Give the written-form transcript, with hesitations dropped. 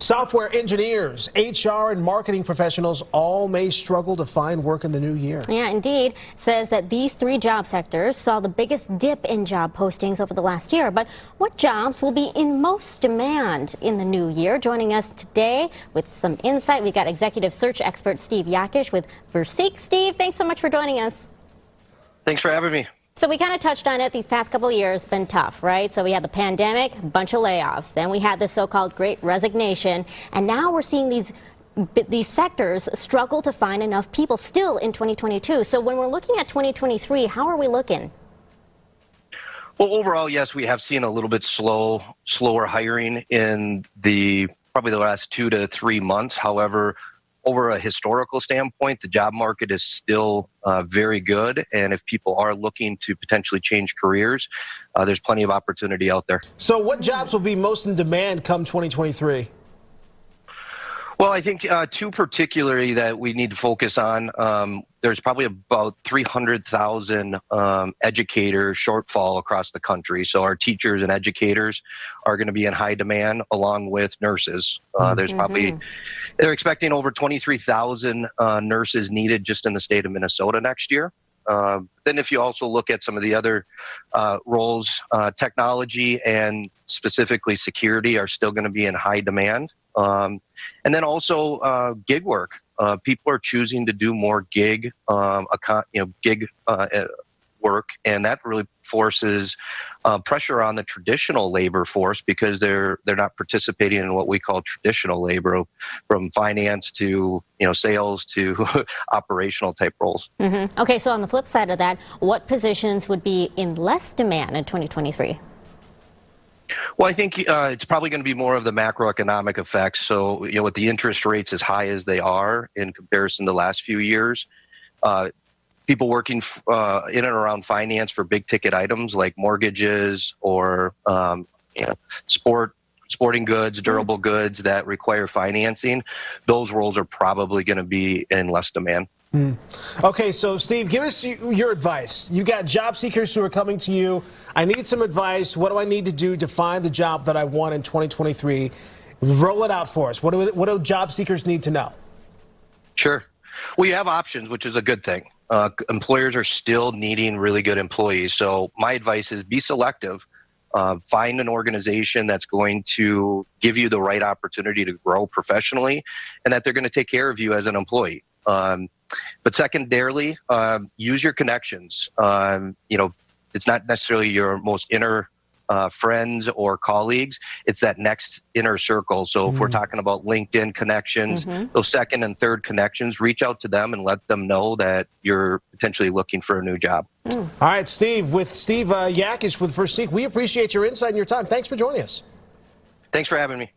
Software engineers, HR, and marketing professionals all may struggle to find work in the new year. Yeah, indeed. Says that these three job sectors saw the biggest dip in job postings over the last year. But what jobs will be in most demand in the new year? Joining us today with some insight, we've got executive search expert Steve Yakesh with Versique. Steve, thanks so much for joining us. Thanks for having me. So we kind of touched on it. These past couple of years been tough, right? So we had the pandemic, a bunch of layoffs. Then we had the so-called Great Resignation. And now we're seeing these sectors struggle to find enough people still in 2022. So when we're looking at 2023, how are we looking? Well, overall, yes, we have seen a little bit slower hiring in probably the last 2 to 3 months. However, over a historical standpoint, the job market is still very good. And if people are looking to potentially change careers, there's plenty of opportunity out there. So what jobs will be most in demand come 2023? Well, I think two particularly that we need to focus on. There's probably about 300,000 educator shortfall across the country. So our teachers and educators are going to be in high demand along with nurses. They're expecting over 23,000 nurses needed just in the state of Minnesota next year. Then if you also look at some of the other roles, technology and specifically security are still going to be in high demand. And then also gig work. People are choosing to do more gig work, and that really forces pressure on the traditional labor force because they're not participating in what we call traditional labor, from finance to sales to operational type roles. Okay, so on the flip side of that, what positions would be in less demand in 2023? Well, I think it's probably going to be more of the macroeconomic effects. So, with the interest rates as high as they are in comparison to the last few years, people working in and around finance for big ticket items like mortgages or sporting goods, durable goods that require financing, those roles are probably going to be in less demand. Okay, so Steve, give us your advice. You got job seekers who are coming to you. I need some advice. What do I need to do to find the job that I want in 2023? Roll it out for us. What do job seekers need to know? Sure. Well, you have options, which is a good thing. Employers are still needing really good employees. So my advice is be selective. Find an organization that's going to give you the right opportunity to grow professionally and that they're going to take care of you as an employee. But secondarily, use your connections. It's not necessarily your most inner friends or colleagues. It's that next inner circle. So if we're talking about LinkedIn connections, those second and third connections, reach out to them and let them know that you're potentially looking for a new job. All right, Steve, with Steve Yakesh with Versique, we appreciate your insight and your time. Thanks for joining us. Thanks for having me.